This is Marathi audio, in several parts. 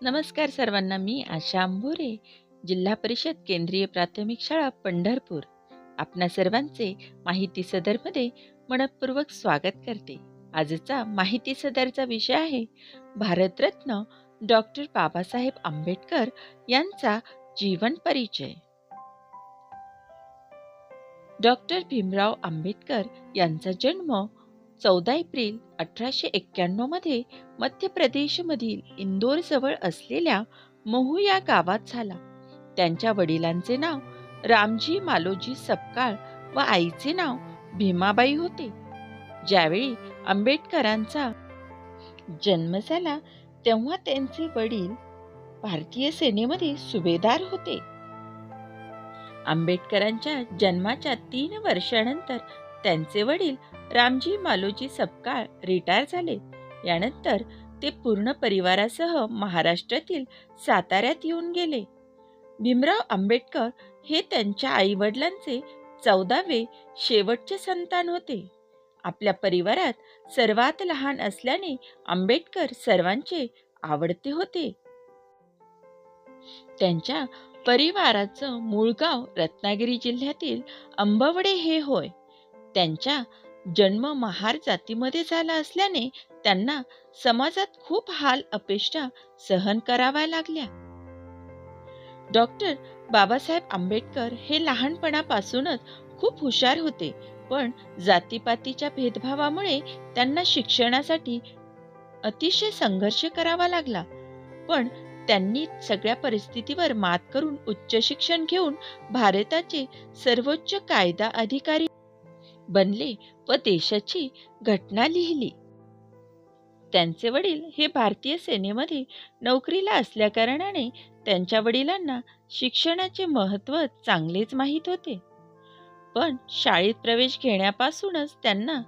नमस्कार सर्वांना. मी आशा अंभोरे, जिल्हा परिषद केंद्रीय प्राथमिक शाळा पंढरपूर, आपणा सर्वांचे माहिती सदरमध्ये मनपूर्वक स्वागत करते. आजचा माहिती सदरचा विषय आहे भारतरत्न डॉक्टर बाबासाहेब आंबेडकर यांचा जीवन परिचय. डॉक्टर भीमराव आंबेडकर यांचा जन्म 14 एप्रिल 1891 मध्ये मध्य प्रदेशमधील इंदोरजवळ असलेल्या महू या गावात झाला. त्यांच्या वडिलांचे नाव रामजी मालोजी सपकाळ व आईचे नाव भीमाबाई होते. ज्यावेळी आंबेडकरांचा जन्म झाला तेव्हा त्यांचे वडील भारतीय सेनेमध्ये सुभेदार होते. आंबेडकरांच्या जन्माच्या 3 वर्षानंतर त्यांचे वडील रामजी मालोजी सपकाळ रिटायर झाले. यानंतर ते पूर्ण परिवारासह महाराष्ट्रातील साताऱ्यात येऊन गेले. भीमराव आंबेडकर हे त्यांच्या आईवडिलांचे 14वे शेवटचे संतान होते. आपल्या परिवारात सर्वात लहान असल्याने आंबेडकर सर्वांचे आवडते होते. त्यांच्या परिवाराचं मूळ गाव रत्नागिरी जिल्ह्यातील अंबवडे हे होय. त्यांचा जन्म महार जातीमध्ये झाला असल्याने त्यांना समाजात खूप हाल अपेष्टा सहन कराव्या लागल्या. डॉक्टर बाबासाहेब आंबेडकर हे लहानपणापासूनच खूप हुशार होते, पण जातीपातीच्या भेदभावामुळे त्यांना शिक्षणासाठी अतिशय संघर्ष करावा लागला. पण त्यांनी सगळ्या परिस्थितीवर मात करून उच्च शिक्षण घेऊन भारताचे सर्वोच्च कायदा अधिकारी बनले व देशाची घटना लिहिली. त्यांचे वडील हे भारतीय सेनेमध्ये नोकरीला असल्याकारणाने त्यांच्या वडिलांना शिक्षणाचे महत्त्व चांगलेच माहीत होते. पण शाळेत प्रवेश घेण्यापासूनच त्यांना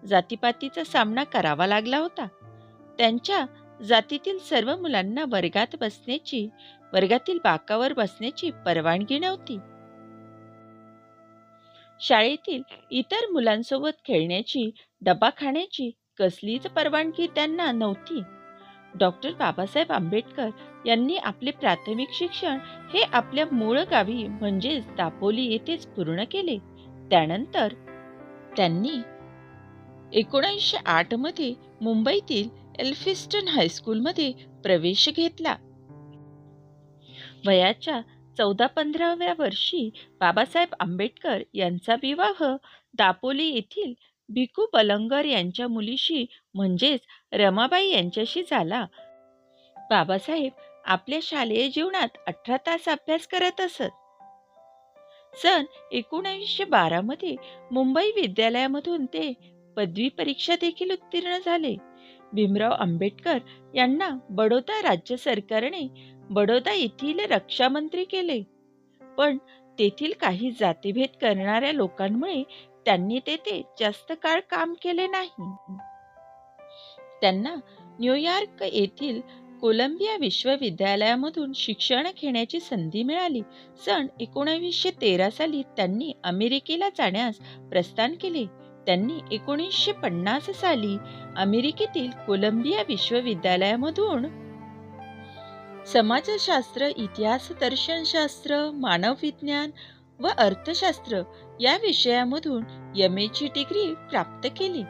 जातीपातीचा सामना करावा लागला होता. त्यांच्या जातीतील सर्व मुलांना वर्गातील बाकावर बसण्याची परवानगी नव्हती. शाळेतील इतर मुलांसोबत खेळण्याची, डबा खाण्याची कसलीच परवानगी त्यांना नव्हती. डॉक्टर बाबासाहेब आंबेडकर यांनी आपले प्राथमिक शिक्षण हे आपल्या मूळ गावी म्हणजेच दापोली येथेच पूर्ण केले. त्यानंतर त्यांनी 1908 मध्ये मुंबईतील एल्फिस्टन हायस्कूलमध्ये प्रवेश घेतला. वयाच्या 14-15व्या वर्षी बाबासाहेब आंबेडकर यांचा विवाह दापोली येथील भिकू बलंगर यांच्या मुलीशी म्हणजेच रमाबाई यांच्याशी झाला. बाबासाहेब आपल्या शालेय जीवनात 18 तास अभ्यास करत असत. सन 1912 मध्ये मुंबई विद्यालयामधून ते पदवी परीक्षा देखील उत्तीर्ण झाले. भीमराव आंबेडकर यांना बडोदा राज्य सरकारने बडोदा येथील रक्षामंत्री केले. पण तेथील काही जातीभेद करणाऱ्या लोकांमुळे त्यांनी तेथे जास्त काळ काम केले नाही. त्यांना न्यूयॉर्क येथील कोलंबिया विश्वविद्यालयामधून शिक्षण घेण्याची संधी मिळाली. सन 1913 साली त्यांनी अमेरिकेला जाण्यास प्रस्थान केले. त्यांनी 1950 साली अमेरिकेतील कोलंबिया विश्वविद्यालयामधून समाजशास्त्र, इतिहास, दर्शनशास्त्र, मानवविज्ञान व अर्थशास्त्र या विषयामधून MA ची डिग्री प्राप्त केली.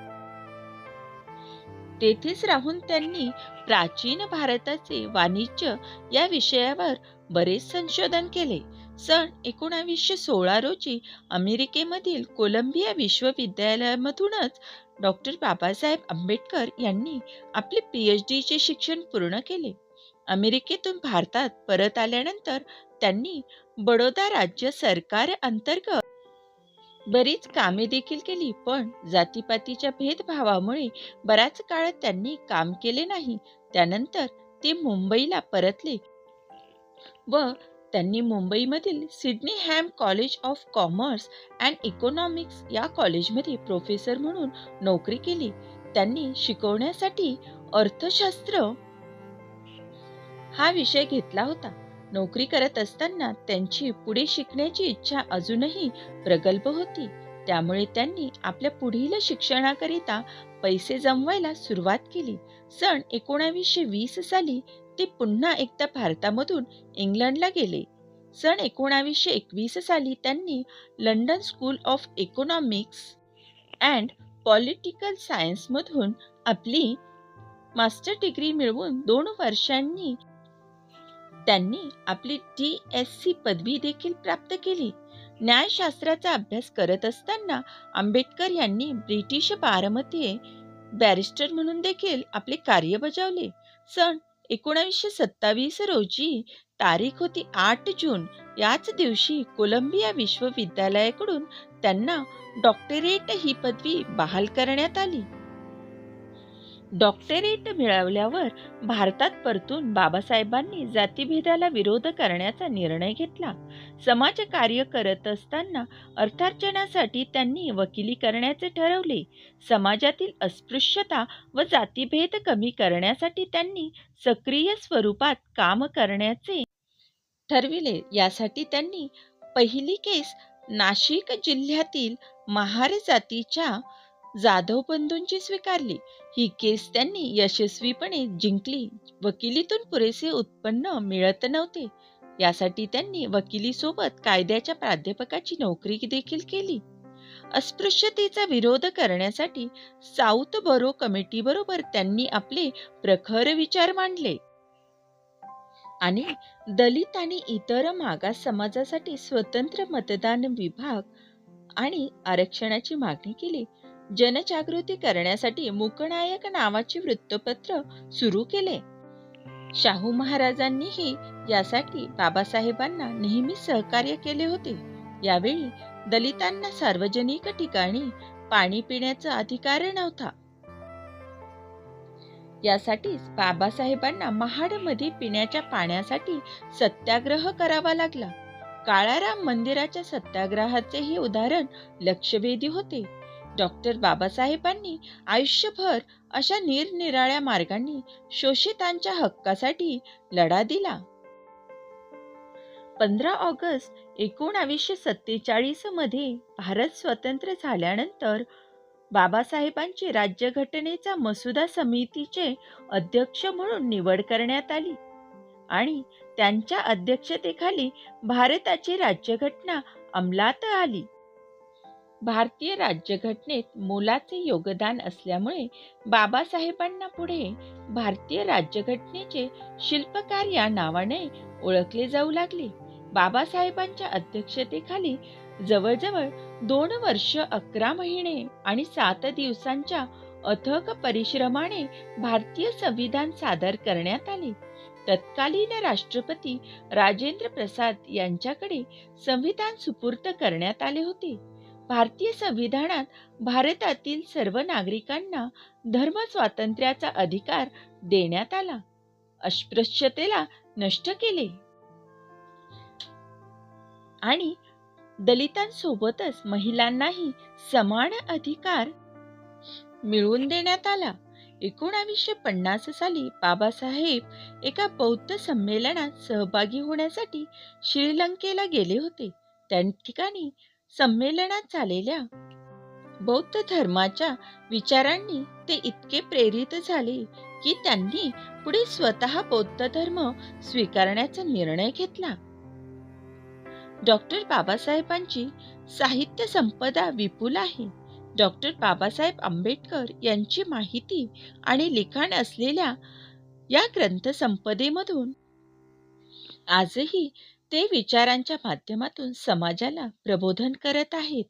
तेथेच राहून त्यांनी प्राचीन भारताचे वाणिज्य या विषयावर बरेच संशोधन केले. सन 1916 रोजी अमेरिकेमधील कोलंबिया विश्वविद्यालयामधूनच डॉक्टर बाबासाहेब आंबेडकर यांनी आपले PhD चे शिक्षण पूर्ण केले. अमेरिकेतून भारतात परत आल्यानंतर त्यांनी बडोदा राज्य सरकार अंतर्गत बरीच कामे देखील केली, पण जातीपातीच्या भेदभावामुळे बराच काळ त्यांनी काम केले नाही. त्यानंतर ते मुंबईला परतले व त्यांनी मुंबईमधील Sydney college of commerce and economics या कॉलेजमध्ये प्रोफेसर म्हणून नोकरी केली. त्यांनी शिकवण्यासाठी अर्थशास्त्र हा विषय घेतला होता. नोकरी करत असताना त्यांची पुढे शिकण्याची इच्छा अजूनही प्रगल्भ होती. त्यामुळे त्यांनी आपल्या पुढील शिक्षणाकरिता पैसे जमवायला सुरुवात केली. सन 1920 साली ते पुन्हा एकदा भारतामधून इंग्लंडला गेले. सन 1921 साली त्यांनी London school of economics and political सायन्समधून आपली मास्टर डिग्री मिळवून 2 वर्षांनी त्यांनी आपली DSc पदवी देखील प्राप्त केली. न्यायशास्त्राचा अभ्यास करत असताना आंबेडकर यांनी ब्रिटिश बारमध्ये बॅरिस्टर म्हणून देखील आपले कार्य बजावले. सन 1927 रोजी तारीख होती 8 जून. याच दिवशी कोलंबिया विश्वविद्यालयाकडून त्यांना डॉक्टरेट ही पदवी बहाल करण्यात आली. डॉक्टरेट मिळवल्यावर भारतात परतून बाबासाहेबांनी जातीभेदाला विरोध करण्याचा निर्णय घेतला. समाजकार्य करत असताना अर्थार्जनासाठी त्यांनी वकिली करण्याचे ठरवले. समाजातील अस्पृश्यता व जातीभेद कमी करण्यासाठी त्यांनी सक्रिय स्वरूपात काम करण्याचे ठरविले. यासाठी त्यांनी पहिली केस नाशिक जिल्ह्यातील महार जातीच्या जाधव बंधूंची स्वीकारली. ही केस त्यांनी यशस्वीपणे जिंकली. वकिलीतून पुरेसे उत्पन्न मिळत नव्हते. यासाठी त्यांनी वकिलीसोबत कायद्याच्या प्राध्यापकाची नोकरी देखील केली. अस्पृश्यतेचा विरोध करण्यासाठी साऊथ बरो कमिटीबरोबर त्यांनी आपले प्रखर विचार मांडले आणि दलित आणि इतर मागास समाजासाठी स्वतंत्र मतदान विभाग आणि आरक्षणाची मागणी केली. जनजागृती करण्यासाठी मूकनायक नावाचे वृत्तपत्र सुरू केले. शाहू महाराजांनीही यासाठी बाबासाहेबांना नेहमी सहकार्य केले होते. यावेळी दलितांना सार्वजनिक ठिकाणी पाणी पिण्याचा अधिकार नव्हता. यासाठीच बाबासाहेबांना महाडमध्ये पिण्याच्या पाण्यासाठी सत्याग्रह करावा लागला. काळाराम मंदिराच्या सत्याग्रहाचेही उदाहरण लक्षवेधी होते. डॉक्टर बाबासाहेबांनी आयुष्यभर अशा निरनिराळ्या मार्गांनी शोषितांच्या हक्कासाठी लढा दिला. 15 ऑगस्ट 1947 मध्ये भारत स्वतंत्र झाल्यानंतर बाबासाहेबांची राज्यघटनेचा मसुदा समितीचे अध्यक्ष म्हणून निवड करण्यात आली आणि त्यांच्या अध्यक्षतेखाली भारताची राज्यघटना अंमलात आली. भारतीय राज्यघटनेत मोलाचे योगदान असल्यामुळे बाबासाहेबांना पुढे भारतीय राज्यघटनेचे शिल्पकार या नावाने ओळखले जाऊ लागले. बाबासाहेबांच्या अध्यक्षतेखाली जवळजवळ 2 वर्ष 11 महिने आणि 7 दिवसांच्या अथक परिश्रमाने भारतीय संविधान सादर करण्यात आले. तत्कालीन राष्ट्रपती राजेंद्र प्रसाद यांच्याकडे संविधान सुपूर्द करण्यात आले होते. भारतीय संविधानात भारतातील सर्व नागरिकांना धर्म स्वातंत्र्याचा अधिकार देण्यात आला. अस्पृश्यतेला नष्ट केले आणि दलितांसोबतच महिलांनाही समान अधिकार मिळवून देण्यात आला. 1950 साली बाबासाहेब एका बौद्ध संमेलनात सहभागी होण्यासाठी श्रीलंकेला गेले होते. त्या ठिकाणी संमेलनात झालेल्या बौद्ध धर्माच्या विचारांनी ते इतके प्रेरित झाले की त्यांनी पुढे स्वतः बौद्ध धर्म स्वीकारण्याचा निर्णय घेतला. डॉक्टर बाबासाहेबांची साहित्य संपदा विपुल आहे. डॉक्टर बाबासाहेब आंबेडकर यांची माहिती आणि लिखाण असलेल्या या ग्रंथसंपदेमधून आजही ते विचारांच्या माध्यमातून समाजाला प्रबोधन करत आहेत.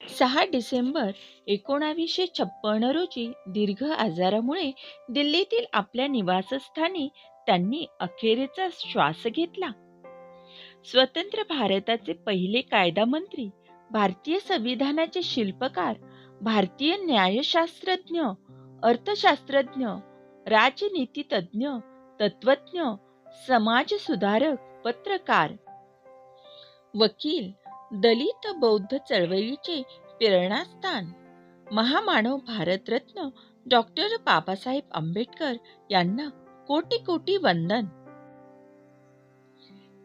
6 डिसेंबर 1956 रोजी दीर्घ आजारामुळे दिल्लीतील आपल्या निवासस्थानी त्यांनी अखेरचा श्वास घेतला. स्वतंत्र भारताचे पहिले कायदा मंत्री, भारतीय संविधानाचे शिल्पकार, भारतीय न्यायशास्त्रज्ञ, अर्थशास्त्रज्ञ, राजनीतितज्ञ, तत्त्वज्ञ, समाजसुधारक, पत्रकार, वकील, दलित बौद्ध चळवळीचे प्रेरणास्थान, महामानव भारतरत्न डॉक्टर बाबासाहेब आंबेडकर यांना कोटी कोटी वंदन.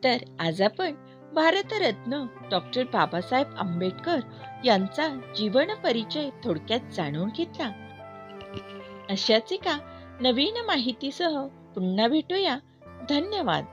तर आज आपण भारतरत्न डॉक्टर बाबासाहेब आंबेडकर यांचा जीवन परिचय थोडक्यात जाणून घेतला. अशाच एका नवीन माहितीसह पुन्हा भेटूया. धन्यवाद.